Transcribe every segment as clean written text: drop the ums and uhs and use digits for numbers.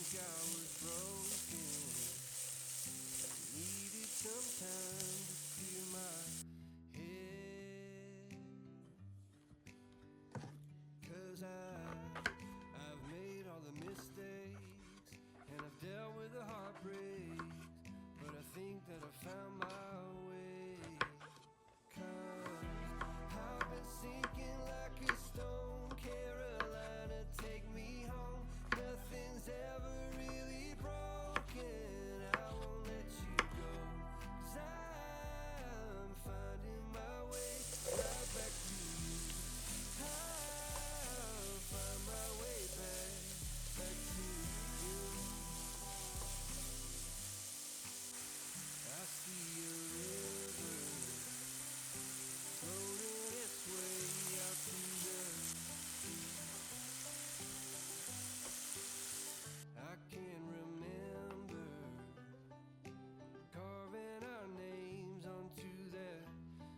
I was broken. Needed some time to clear my head. 'Cause I've made all the mistakes, and I've dealt with the heartbreaks, but I think that I found my way. 'Cause I've been sinking like a stone. Carolina, take me home. Nothing's ever really broken. I won't let you go. 'Cause I'm finding my way right back to you. I'll find my way back to you. I see a river floating its way out to the sea. I can remember carving our names onto that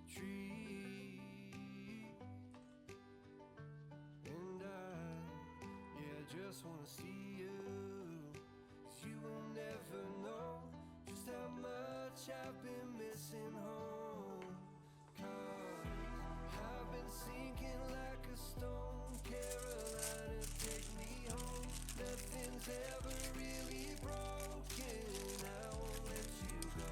tree. And I just wanna see you. 'Cause you will never know just how much I've been missing home. 'Cause I've been sinking like a stone. Carolina, take me home. Nothing's ever really broken. I won't let you go.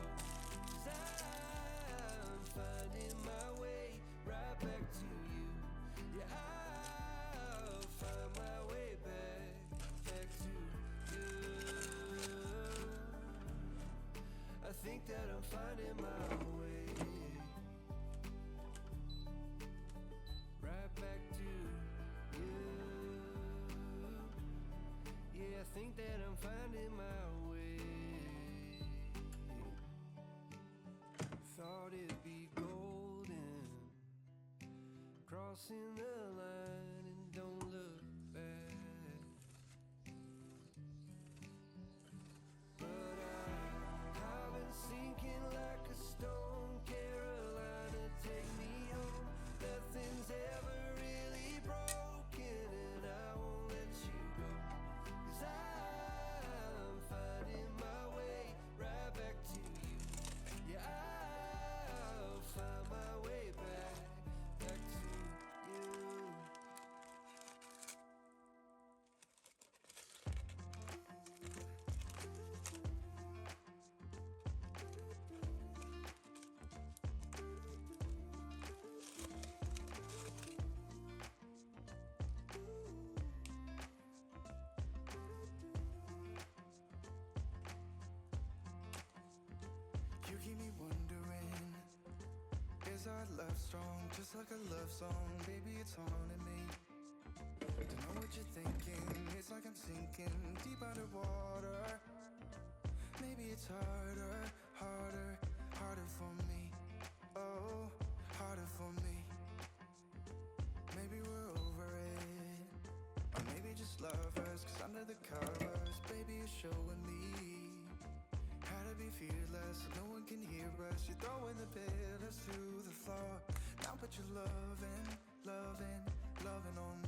'Cause I'm finding my way right back to you. Yeah, I'll find my way back to you. I think that I'm finding my way right back to you. Yeah, I think that I'm finding my way. Thought it'd be golden, crossing the line and don't look back. But I've been sinking like a stone. Carolina, take me home. Nothing's ever really broken, and I won't let you go. 'Cause I'm finding my way right back to you. Yeah, I'll find my way back to you. You keep me wondering, is our love strong? Just like a love song, baby, it's haunting me. Don't know what you're thinking, it's like I'm sinking deep underwater. Maybe it's harder for me. Oh, harder for me. Maybe we're over it, or maybe just lovers. 'Cause under the covers, baby, you're showing me how to be fearless, so no one can hear us. You're throwing the pillars to the floor. Now put your loving on me.